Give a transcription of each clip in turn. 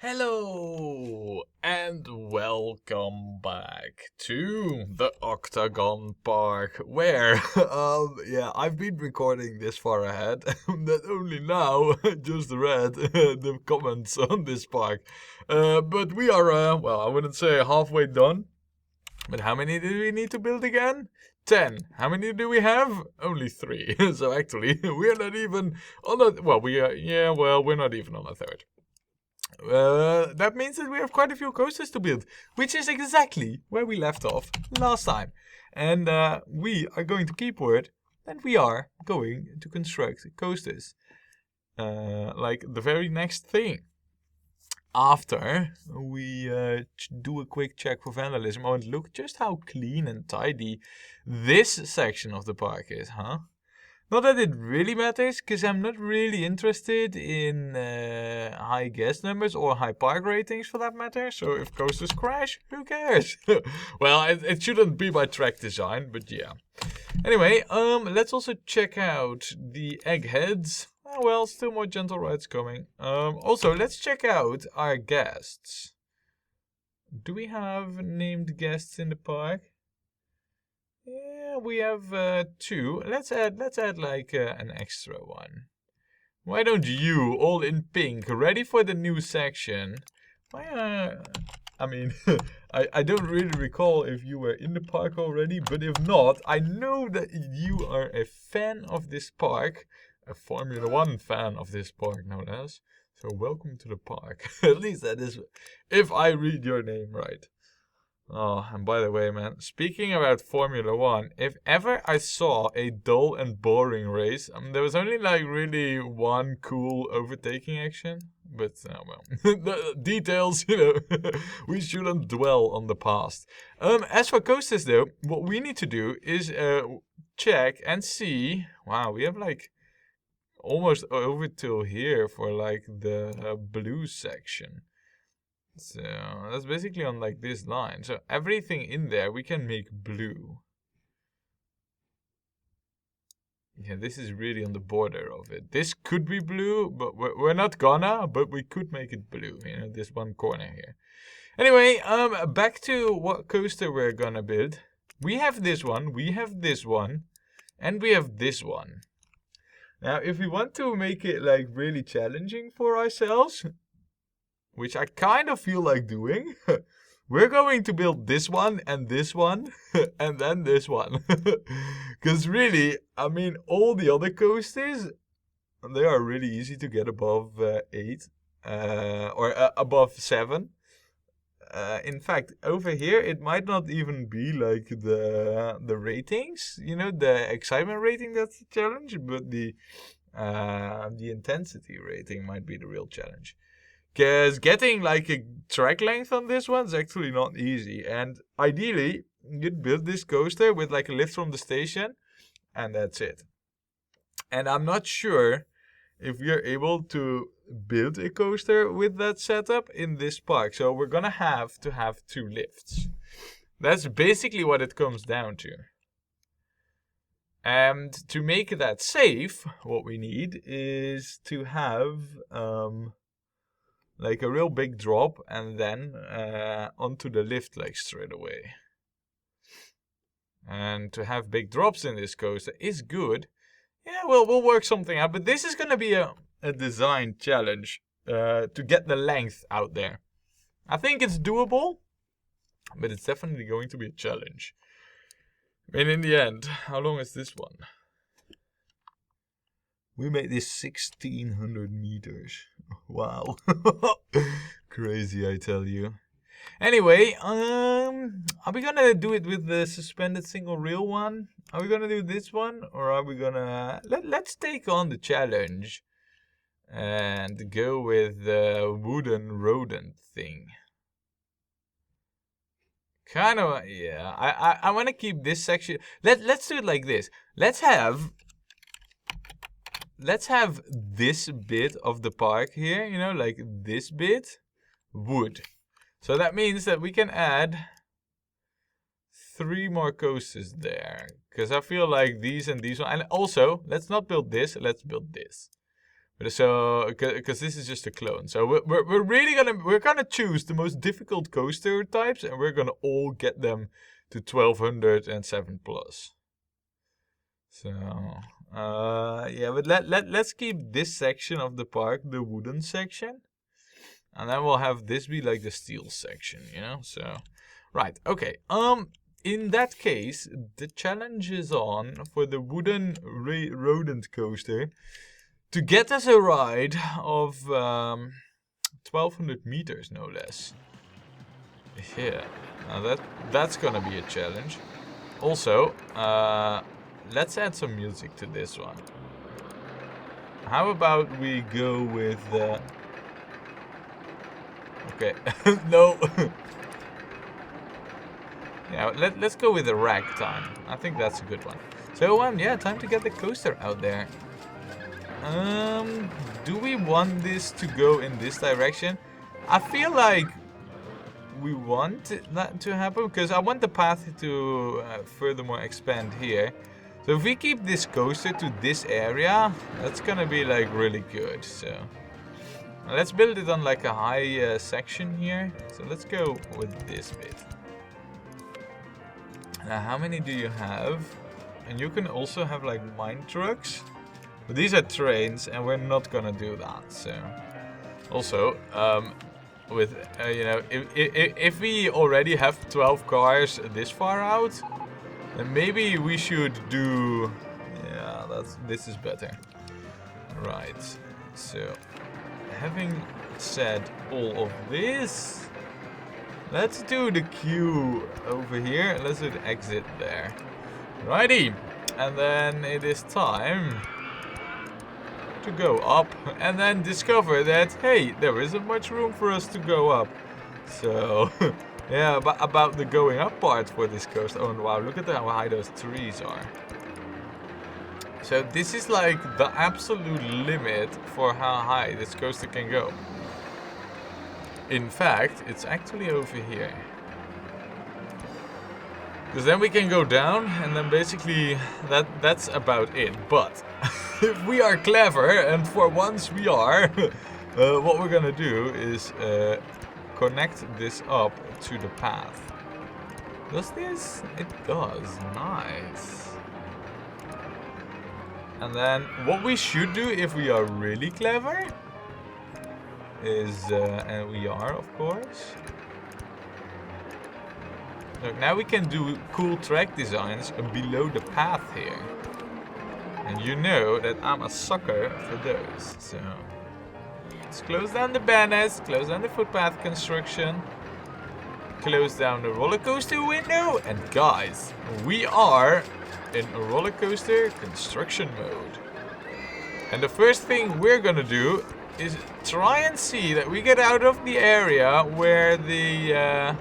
Hello and welcome back to the Octagon Park, where I've been recording this far ahead that only now just read the comments on this park. But we are I wouldn't say halfway done. But how many do we need to build again? 10. How many do we have? Only 3. So actually, we're not even on a we're not even on a third. That means that we have quite a few coasters to build, which is exactly where we left off last time. And we are going to keep word that we are going to construct coasters. Like the very next thing. After we do a quick check for vandalism. Oh, and look just how clean and tidy this section of the park is, huh? Not that it really matters, because I'm not really interested in high guest numbers or high park ratings for that matter. So if coasters crash, who cares? Well, it shouldn't be by track design, but yeah. Anyway, let's also check out the eggheads. Oh, well, still more gentle rides coming. Also, let's check out our guests. Do we have named guests in the park? Yeah, we have 2. Let's add like an extra one. Why don't you, all in pink, ready for the new section? I mean, I don't really recall if you were in the park already, but if not, I know that you are a fan of this park, a Formula 1 fan of this park, no less. So welcome to the park. At least that is, if I read your name right. Oh, and by the way, man, speaking about Formula 1, if ever I saw a dull and boring race, there was only like really one cool overtaking action. But, the details, we shouldn't dwell on the past. As for coasters, though, what we need to do is check and see. Wow, we have like almost over till here for like the blue section. So that's basically on like this line. So everything in there we can make blue. Yeah, this is really on the border of it. This could be blue, but we're not gonna, but we could make it blue, this one corner here. Anyway, back to what coaster we're gonna build. We have this one, we have this one, and we have this one. Now, if we want to make it like really challenging for ourselves, which I kind of feel like doing, we're going to build this one, and then this one. Because really, I mean, all the other coasters, they are really easy to get above 8, or above 7. In fact, over here, it might not even be like the ratings, the excitement rating that's the challenge, but the intensity rating might be the real challenge. Because getting like a track length on this one's actually not easy. And ideally, you'd build this coaster with like a lift from the station, and that's it. And I'm not sure if we're able to build a coaster with that setup in this park. So we're gonna have to have 2 lifts. That's basically what it comes down to. And to make that safe, what we need is to have like a real big drop, and then onto the lift like straight away. And to have big drops in this coaster is good. Yeah, well, we'll work something out, but this is gonna be a design challenge to get the length out there. I think it's doable, but it's definitely going to be a challenge. I mean, in the end, how long is this one? We made this 1600 meters. Wow. Crazy, I tell you. Anyway, are we gonna do it with the suspended single reel one? Are we gonna do this one? Or are we gonna... Let's take on the challenge and go with the wooden rodent thing. Kind of, yeah. I want to keep this section... Let's do it like this. Let's have this bit of the park here, like this bit, wood. So that means that we can add 3 more coasters there. Because I feel like these and these one. And also, let's not build this, let's build this. So, because this is just a clone, so we're really gonna choose the most difficult coaster types, and we're gonna all get them to 1207 plus. So, yeah, but let's keep this section of the park the wooden section, and then we'll have this be like the steel section, you know. So, right, okay. In that case, the challenge is on for the wooden rodent coaster to get us a ride of 1200 meters, no less. Yeah, now that's gonna be a challenge. Also, let's add some music to this one. How about we go with... Okay, no. Yeah, let's go with the ragtime. I think that's a good one. So, yeah, time to get the coaster out there. Do we want this to go in this direction? I feel like we want that to happen because I want the path to furthermore expand here. So if we keep this coaster to this area, that's gonna be like really good. So let's build it on like a high section here. So let's go with this bit. Now, how many do you have? And you can also have like mine trucks. But these are trains, and we're not gonna do that. So, also, with you know, if we already have 12 cars this far out, then maybe we should do. Yeah, this is better. Right. So, having said all of this, let's do the queue over here. Let's do the exit there. Righty, and then it is time to go up and then discover that, hey, there isn't much room for us to go up. So, yeah, but about the going up part for this coaster. Oh, wow, look at how high those trees are. So this is like the absolute limit for how high this coaster can go. In fact, it's actually over here. Because then we can go down, and then basically that's about it. But if we are clever, and for once we are, what we're gonna do is connect this up to the path. Does this? It does. Nice. And then what we should do if we are really clever is, and we are, of course. Look, now we can do cool track designs below the path here. And you know that I'm a sucker for those. So let's close down the banners, close down the footpath construction, close down the roller coaster window, and guys, we are in a roller coaster construction mode. And the first thing we're gonna do is try and see that we get out of the area where the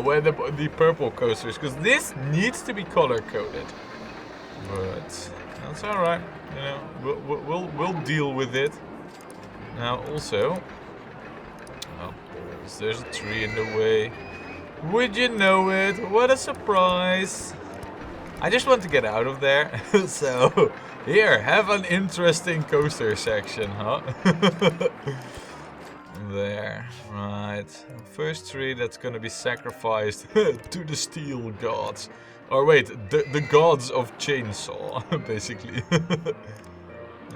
where the purple coasters, because this needs to be color coded. But that's all right. You know, we'll deal with it. Now also, oh, there's a tree in the way. Would you know it? What a surprise! I just want to get out of there. So here, have an interesting coaster section, huh? There, right. First tree that's gonna be sacrificed to the steel gods. Or wait, the gods of chainsaw, basically.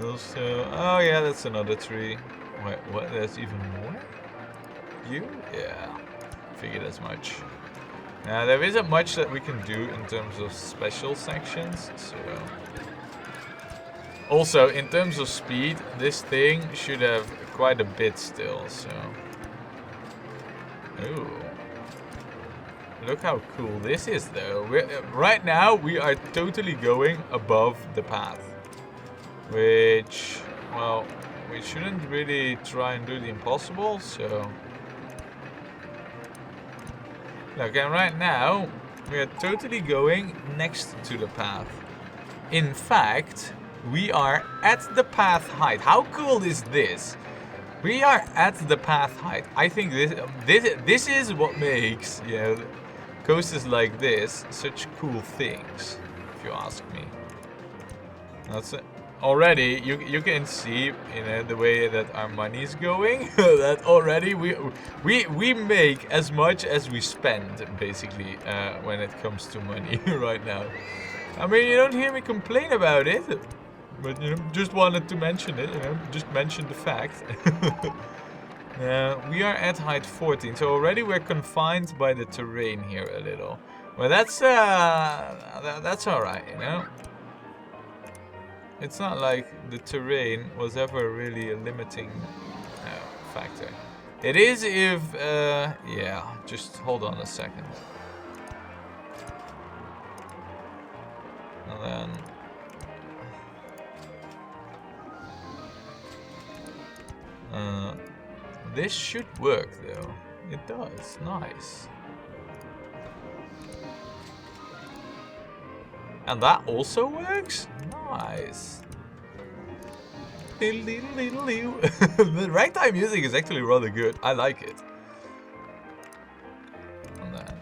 Also, oh yeah, that's another tree. Wait, what? There's even more? You? Yeah, figured as much. Now, there isn't much that we can do in terms of special sections, so... Also, in terms of speed, this thing should have quite a bit still, so... Ooh. Look how cool this is, though. Right now, we are totally going above the path. Which, well, we shouldn't really try and do the impossible, so... Look, and right now, we are totally going next to the path. In fact... we are at the path height. How cool is this? We are at the path height. I think this is what makes, you know, coasters like this such cool things, if you ask me. That's it. already you can see, you know, the way that our money is going. That already we make as much as we spend, basically, when it comes to money right now. I mean, you don't hear me complain about it, but you know, just wanted to mention it. You know, just mention the fact. We are at height 14, so already we're confined by the terrain here a little. But that's all right, you know. It's not like the terrain was ever really a limiting factor. It is if, yeah, just hold on a second. And then, this should work though. It does, nice. And that also works? Nice. The ragtime music is actually rather good. I like it. And then...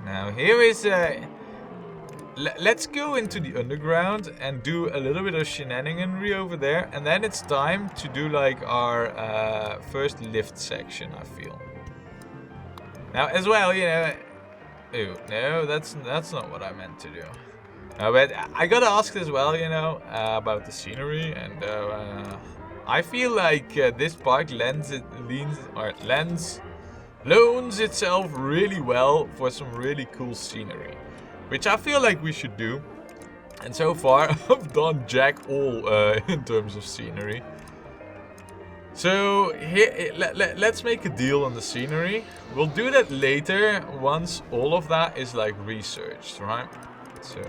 Now here is a... Let's go into the underground and do a little bit of shenaniganry over there. And then it's time to do like our first lift section, I feel. Now as well, you know... Ooh, no, that's not what I meant to do. But I gotta ask as well, you know, about the scenery, and I feel like this park loans itself really well for some really cool scenery, which I feel like we should do. And so far, I've done jack all in terms of scenery. So here, let's make a deal on the scenery. We'll do that later once all of that is like researched, right? So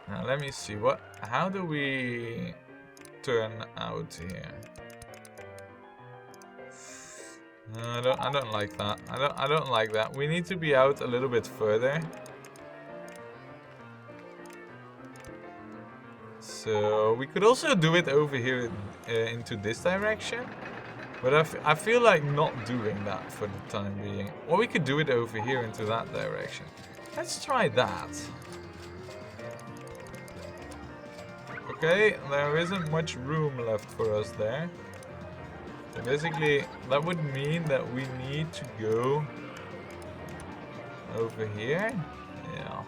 now let me see how do we turn out here? I don't like that. I don't like that. We need to be out a little bit further. So we could also do it over here into this direction, but I feel like not doing that for the time being. Or we could do it over here into that direction. Let's try that. Okay, there isn't much room left for us there. So basically, that would mean that we need to go over here. Yeah.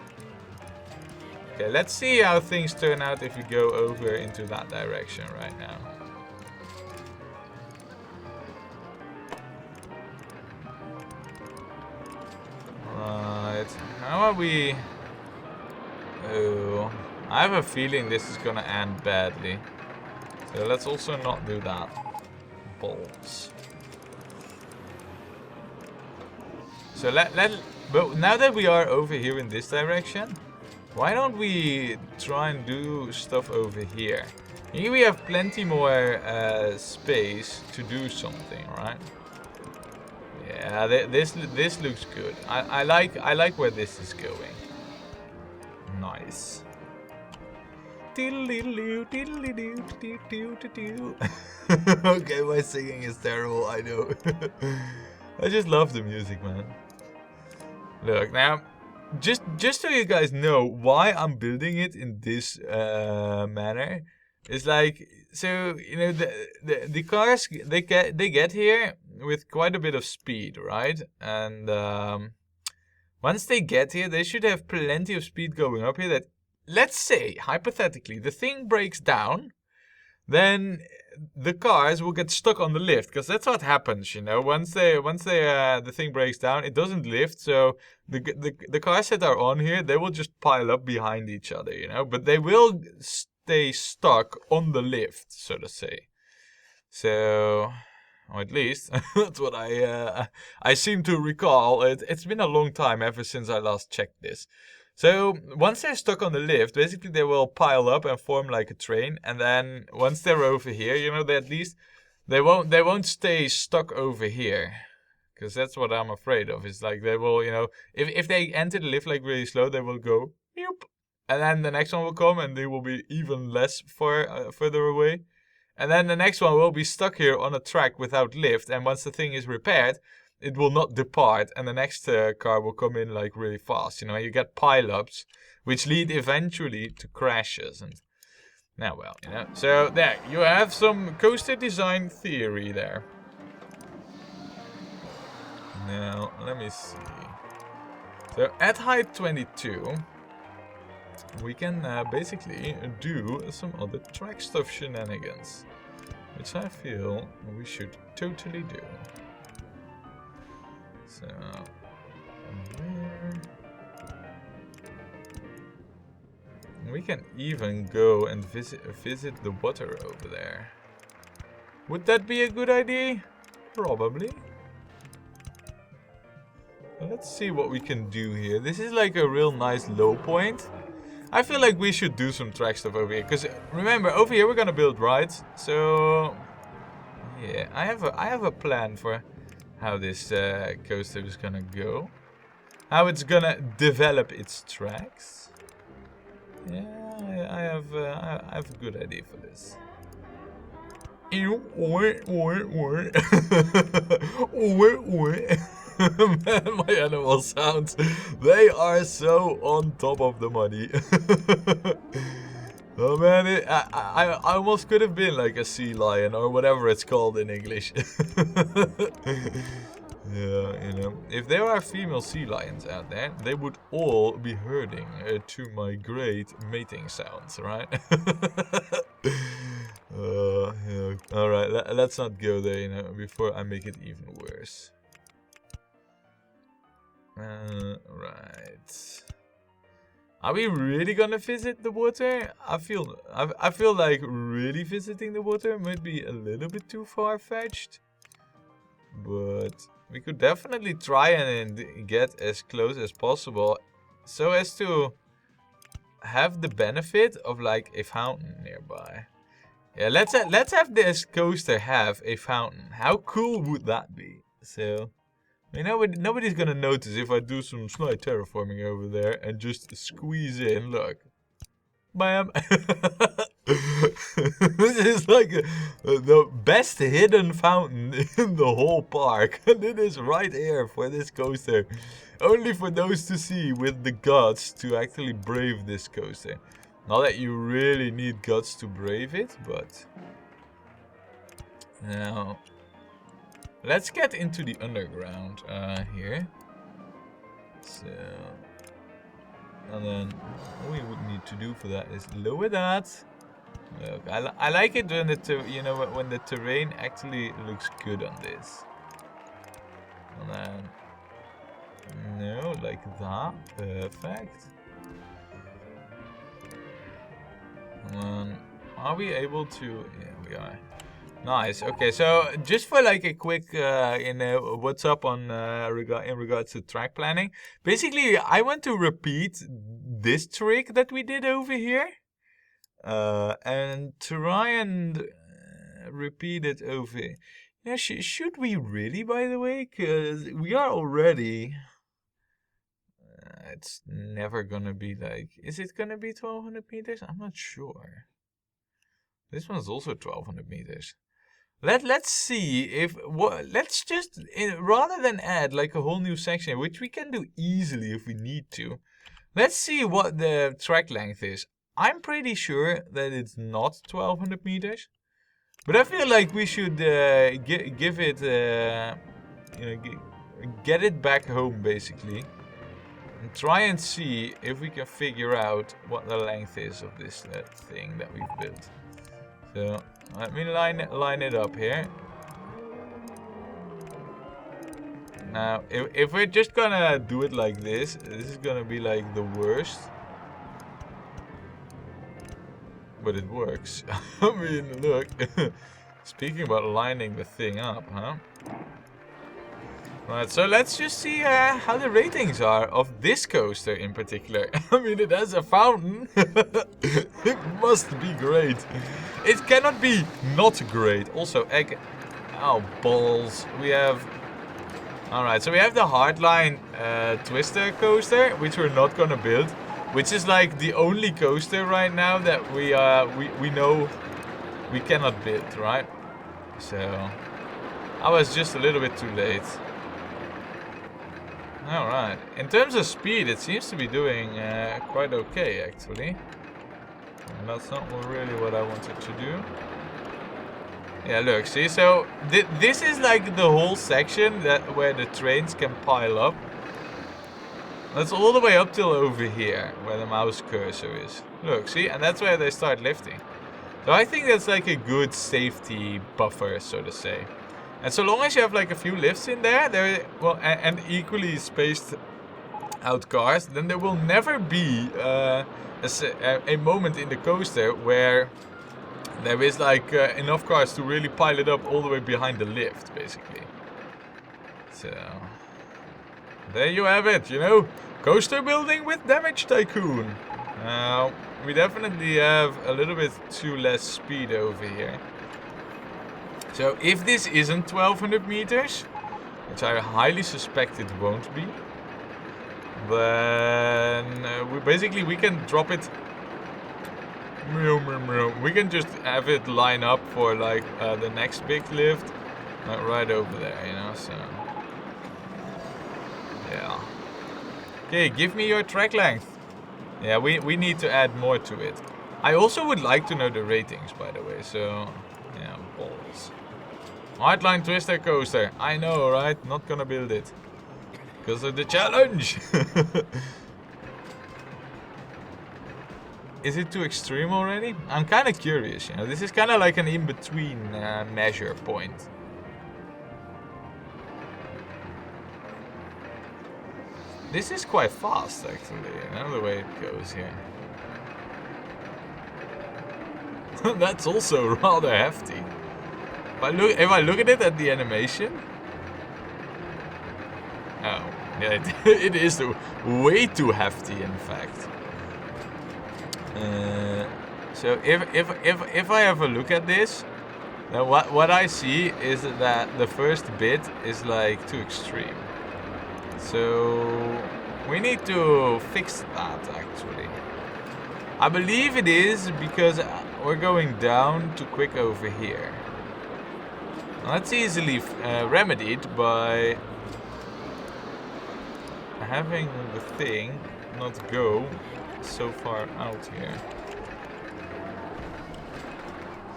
Okay, let's see how things turn out if we go over into that direction right now. Right, how are we... Oh, I have a feeling this is gonna end badly. So let's also not do that. Balls. So but now that we are over here in this direction, why don't we try and do stuff over here? Here we have plenty more space to do something, right? Yeah, this looks good. I like where this is going. Nice. Okay, my singing is terrible, I know. I just love the music, man. Look, now, just so you guys know why I'm building it in this manner, it's like, so, you know, the cars, they get here with quite a bit of speed, right? And once they get here, they should have plenty of speed going up here that, let's say, hypothetically, the thing breaks down, then the cars will get stuck on the lift, because that's what happens, you know. Once the thing breaks down, it doesn't lift, so the cars that are on here, they will just pile up behind each other, you know. But they will stay stuck on the lift, so to say. So, or at least that's what I seem to recall. It's been a long time ever since I last checked this. So once they're stuck on the lift, basically they will pile up and form like a train. And then once they're over here, you know, at least they won't stay stuck over here, because that's what I'm afraid of. It's like they will, you know, if they enter the lift like really slow, they will go beep, and then the next one will come and they will be even less further away. And then the next one will be stuck here on a track without lift. And once the thing is repaired, it will not depart, and the next car will come in like really fast. You know, you get pileups, which lead eventually to crashes. And now, well, you know, so there you have some coaster design theory there. Now, let me see. So at height 22, we can basically do some other track stuff shenanigans, which I feel we should totally do. So, there. We can even go and visit the water over there. Would that be a good idea? Probably. Let's see what we can do here. This is like a real nice low point. I feel like we should do some track stuff over here. Because remember, over here we're gonna build rides. So yeah, I have a plan for how this coaster is gonna go. How it's gonna develop its tracks. Yeah, I have a good idea for this. Man, my animal sounds, they are so on top of the money. Oh man, I almost could have been like a sea lion or whatever it's called in English. Yeah, you know, if there are female sea lions out there, they would all be herding to my great mating sounds, right? Yeah. Alright, let's not go there, you know, before I make it even worse. Right. Are we really gonna visit the water? I feel like really visiting the water might be a little bit too far-fetched. But we could definitely try and get as close as possible, so as to have the benefit of like a fountain nearby. Yeah, let's have this coaster have a fountain. How cool would that be? So, you know, nobody's gonna notice if I do some slight terraforming over there and just squeeze in. Look, bam. This is like the best hidden fountain in the whole park. And it is right here for this coaster. Only for those to see with the guts to actually brave this coaster. Not that you really need guts to brave it, but... Now, let's get into the underground here. So... And then all we would need to do for that is lower that. Look, I like it when when the terrain actually looks good on this. And then no, like that, perfect. And then are we able to? Yeah, we are. Nice. Okay, so just for like a quick, what's up on in regards to track planning. Basically, I want to repeat this trick that we did over here, and try and repeat it over here. Yeah, should we really, by the way? Because we are already. It's never gonna be like. Is it gonna be 1200 meters? I'm not sure. This one's also 1200 meters. Let's see if let's just rather than add like a whole new section, which we can do easily if we need to. Let's see what the track length is. I'm pretty sure that it's not 1200 meters, but I feel like we should give it get it back home basically, and try and see if we can figure out what the length is of this thing that we've built. So let me line it up here. Now, if we're just gonna do it like this is gonna be like the worst. But it works. I mean, look. Speaking about lining the thing up, huh? Right, so let's just see how the ratings are of this coaster in particular. I mean, it has a fountain. It must be great. It cannot be not great. Also, egg... Oh, balls. We have... Alright, so we have the Hardline Twister coaster, which we're not gonna build. Which is like the only coaster right now that we know we cannot build, right? So... I was just a little bit too late. Alright. In terms of speed, it seems to be doing quite okay, actually. And that's not really what I wanted to do. Yeah, look, see, so this is like the whole section where the trains can pile up. That's all the way up till over here, where the mouse cursor is. Look, see, and that's where they start lifting. So I think that's like a good safety buffer, so to say. And so long as you have like a few lifts in there, well, and equally spaced out cars, then there will never be a moment in the coaster where there is like enough cars to really pile it up all the way behind the lift, basically. So there you have it, you know, coaster building with damage tycoon. We definitely have a little bit too less speed over here. So if this isn't 1200 meters, which I highly suspect it won't be, then we can drop it. We can just have it line up for like the next big lift, right over there, you know. So yeah. Okay, give me your track length. Yeah, we need to add more to it. I also would like to know the ratings, by the way. So yeah, balls. Hardline twister coaster. I know, right? Not gonna build it because of the challenge. Is it too extreme already? I'm kind of curious, you know. This is kind of like an in-between measure point. This is quite fast, actually, you know, the way it goes here. That's also rather hefty. If I look at it at the animation... Oh, yeah, it is way too hefty, in fact. So if I have a look at this, then what I see is that the first bit is like too extreme. So we need to fix that, actually. I believe it is because we're going down too quick over here. That's easily remedied by having the thing not go so far out here.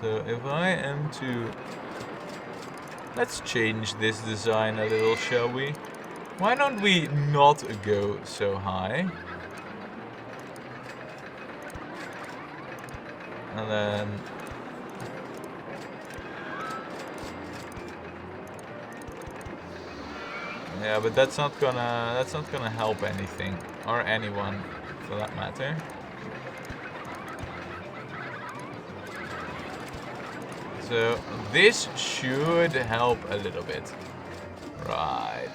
So if I am to... Let's change this design a little, shall we? Why don't we not go so high? And then... Yeah, but that's not gonna help anything. Or anyone, for that matter. So this should help a little bit. Right.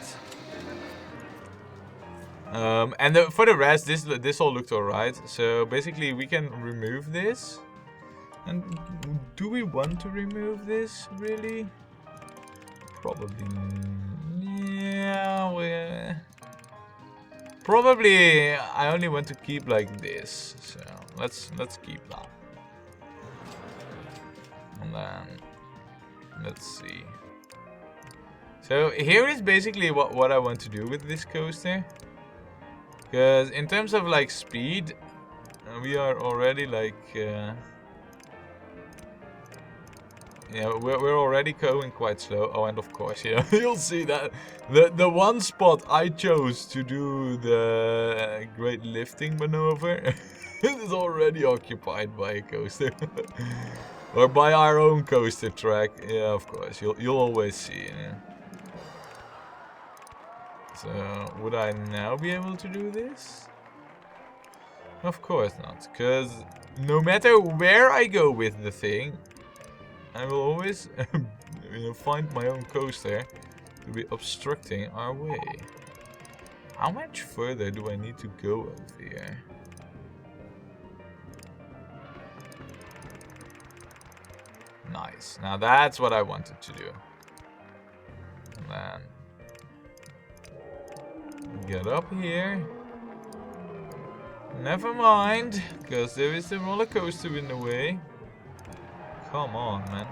And for the rest, this all looked alright. So basically we can remove this. And do we want to remove this, really? Probably. Yeah, probably I only want to keep like this. So let's keep that. And then let's see. So here is basically what I want to do with this coaster. Because in terms of like speed, we are already like yeah, we're already going quite slow. Oh, and of course, yeah, you'll see that the one spot I chose to do the great lifting maneuver is already occupied by a coaster. Or by our own coaster track. Yeah, of course, you'll always see. Yeah. So, would I now be able to do this? Of course not, because no matter where I go with the thing, I will always find my own coaster to be obstructing our way. How much further do I need to go over here? Nice. Now that's what I wanted to do. And then get up here. Never mind, because there is a roller coaster in the way. Come on, man.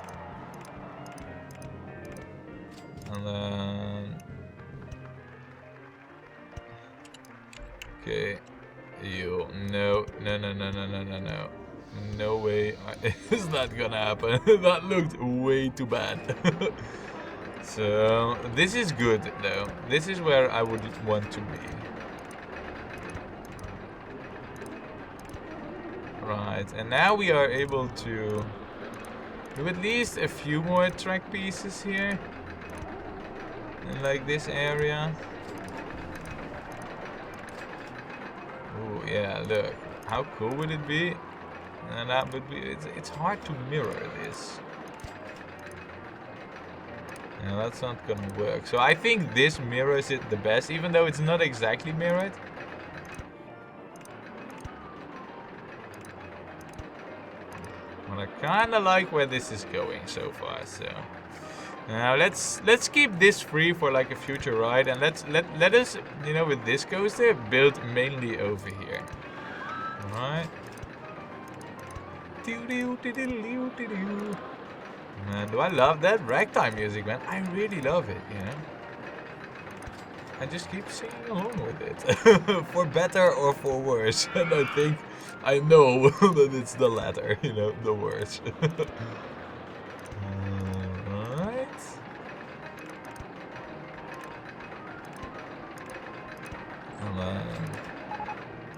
And then Okay. You. No. No, no, no, no, no, no, no. No way. Is that gonna happen? That looked way too bad. So, this is good, though. This is where I would want to be. Right, and now we are able to do at least a few more track pieces here. In, like, this area. Oh, yeah, look. How cool would it be? And that would be... It's hard to mirror this. Yeah, that's not gonna work. So I think this mirrors it the best, even though it's not exactly mirrored. But I kinda like where this is going so far, so. Now let's keep this free for like a future ride, and let us, you know, with this coaster, build mainly over here. Alright. Man, do I love that ragtime music, man. I really love it, you know. I just keep singing along with it. For better or for worse. And I think I know that it's the latter, you know, the worse. Alright. And then,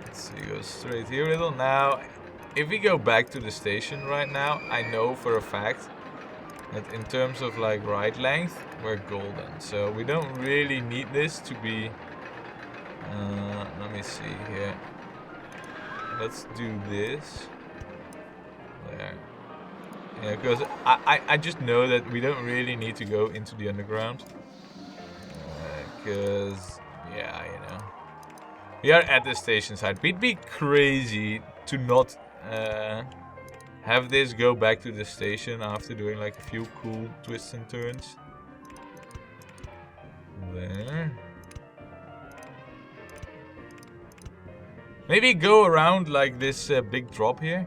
let's see, go straight here a little. Now, if we go back to the station right now, I know for a fact that in terms of like ride length, we're golden. So we don't really need this to be... let me see here. Let's do this. There. Yeah, because I just know that we don't really need to go into the underground. Because, yeah, you know. We are at the station side. We'd be crazy to not... have this go back to the station after doing like a few cool twists and turns. There. Maybe go around like this big drop here.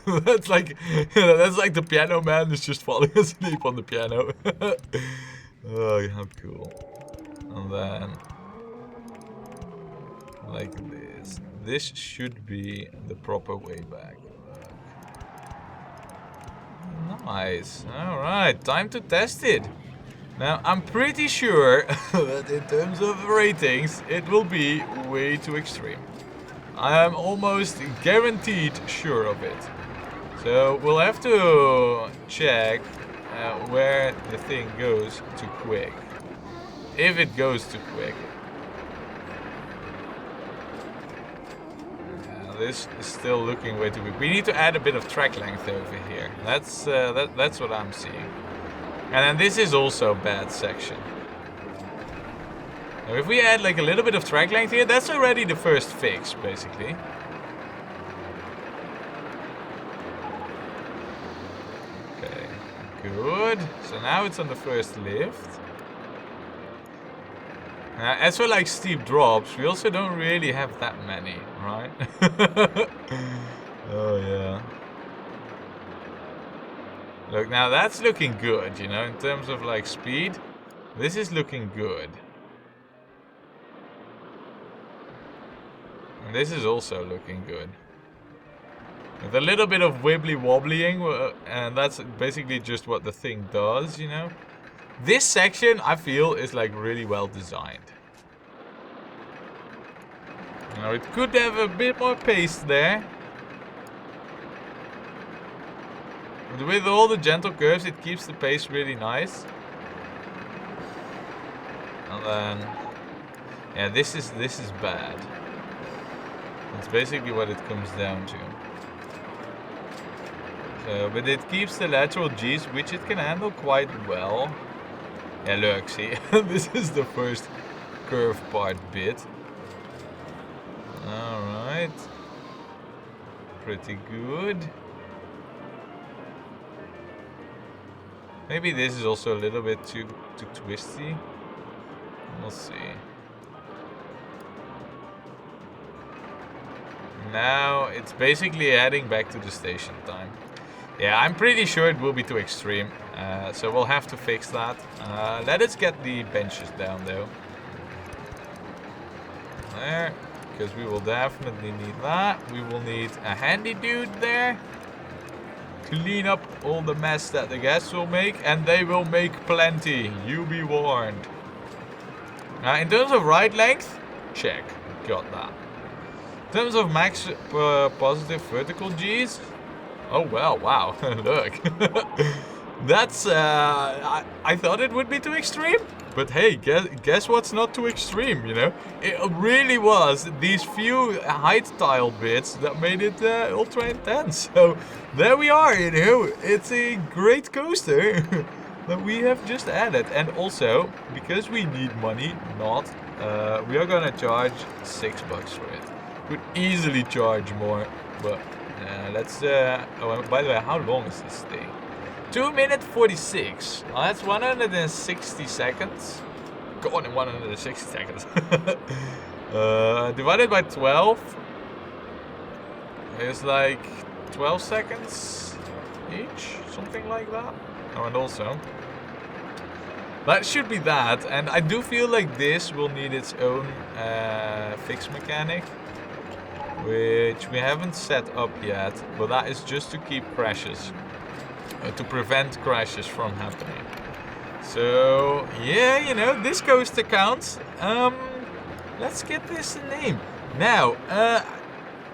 That's like, you know, that's like the piano man is just falling asleep on the piano. Oh, how cool. And then like this. This should be the proper way back. Nice. Alright, time to test it. Now, I'm pretty sure that in terms of ratings, it will be way too extreme. I am almost guaranteed sure of it. So, we'll have to check where the thing goes too quick. If it goes too quick. This is still looking way too big. We need to add a bit of track length over here. That's what I'm seeing. And then this is also a bad section. Now if we add like a little bit of track length here, that's already the first fix, basically. Okay, good. So now it's on the first lift. As for like steep drops, we also don't really have that many, right? Oh yeah. Look, now that's looking good, you know, in terms of like speed. This is looking good. And this is also looking good. With a little bit of wibbly wobblying, and that's basically just what the thing does, you know. This section, I feel, is like really well designed. Now it could have a bit more pace there. But with all the gentle curves, it keeps the pace really nice. And then, yeah, this is bad. That's basically what it comes down to. So, but it keeps the lateral G's, which it can handle quite well. Yeah, look, see, this is the first curve part bit. Alright. Pretty good. Maybe this is also a little bit too twisty. We'll see. Now it's basically heading back to the station time. Yeah, I'm pretty sure it will be too extreme. So we'll have to fix that. Let us get the benches down though. there, because we will definitely need that. We will need a handy dude there. Clean up all the mess that the guests will make, and they will make plenty. You be warned. Now, in terms of ride length, check. Got that. In terms of max positive vertical Gs, oh well, wow, look. That's, I thought it would be too extreme. But hey, guess what's not too extreme, you know? It really was these few height tile bits that made it ultra intense. So there we are, you know? It's a great coaster that we have just added. And also, because we need money, we are gonna charge $6 for it. Could easily charge more, but let's, oh, by the way, how long is this thing? 2 minutes 46. Well, that's 160 seconds. God, in 160 seconds. Divided by 12 is like 12 seconds each, something like that. Oh, and also, that should be that. And I do feel like this will need its own fix mechanic, which we haven't set up yet, but that is just to keep crashes. To prevent crashes from happening. So, yeah, you know, this coaster counts. Let's get this a name. Now,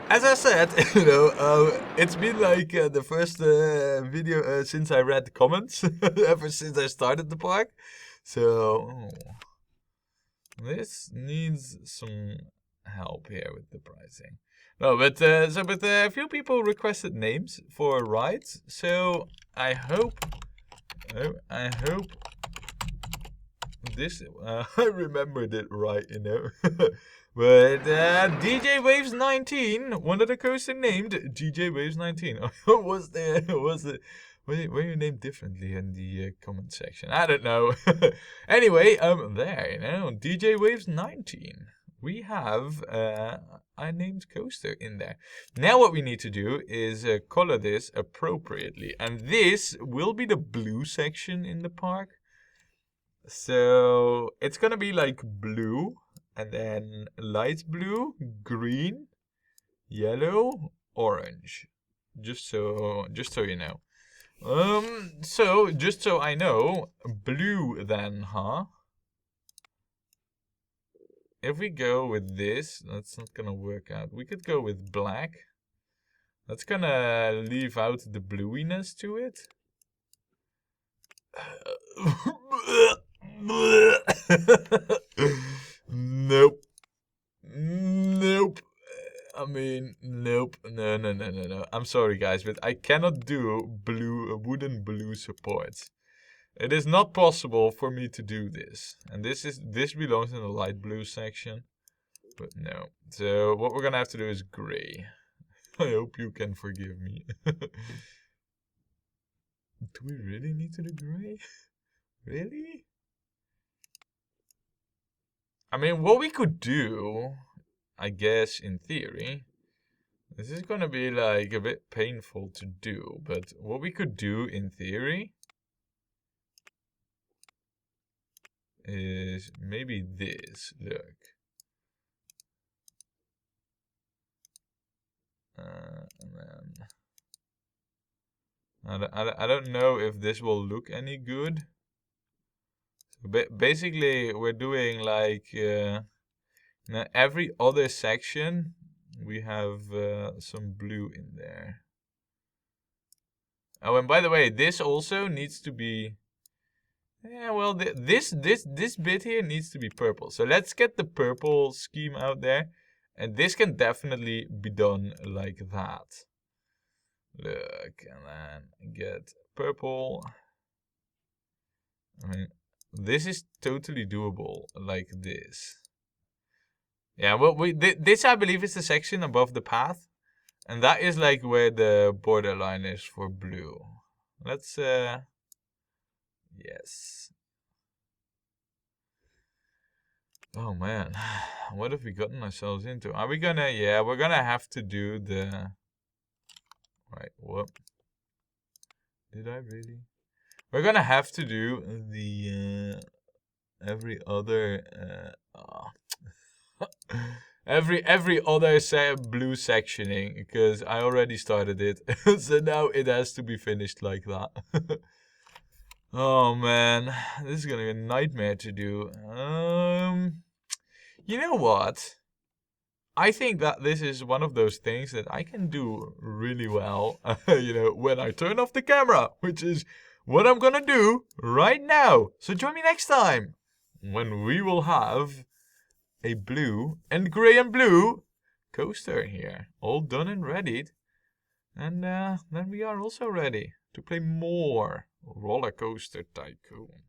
as I said, you know, it's been like the first video since I read the comments, ever since I started the park. So, this needs some help here with the pricing. No, but a few people requested names for rides, so I hope this I remembered it right, you know. But DJ Waves 19 wanted a coaster named DJ Waves 19. Were you named differently in the comment section? I don't know. Anyway, there, you know, DJ Waves 19. We have a named coaster in there. Now what we need to do is color this appropriately. And this will be the blue section in the park. So it's gonna be like blue, and then light blue, green, yellow, orange. Just so you know. So just so I know, blue then, huh? If we go with this, that's not gonna work out. We could go with black. That's gonna leave out the bluiness to it. Nope. Nope. I mean, nope. No. I'm sorry, guys, but I cannot do wooden blue supports. It is not possible for me to do this. And this belongs in the light blue section. But no. So what we're gonna have to do is gray. I hope you can forgive me. Do we really need to do gray? Really? I mean, what we could do, I guess, in theory, this is gonna be like a bit painful to do, but what we could do in theory is maybe this. Look. And then I don't know if this will look any good. So basically, we're doing like now every other section we have some blue in there. Oh, and by the way, this also needs to be. Yeah, well, this bit here needs to be purple. So let's get the purple scheme out there. And this can definitely be done like that. Look, and then get purple. I mean, this is totally doable like this. Yeah, well, this I believe is the section above the path. And that is like where the borderline is for blue. Let's, yes. Oh man, what have we gotten ourselves into? Are we gonna, yeah, we're gonna have to do the, right, what? Did I really? We're gonna have to do the, every other, Every other blue sectioning, because I already started it. So now it has to be finished like that. Oh man, this is gonna be a nightmare to do. You know what? I think that this is one of those things that I can do really well, when I turn off the camera, which is what I'm gonna do right now. So join me next time when we will have a blue and gray and blue coaster here, all done and readied. And then we are also ready to play more Rollercoaster Tycoon.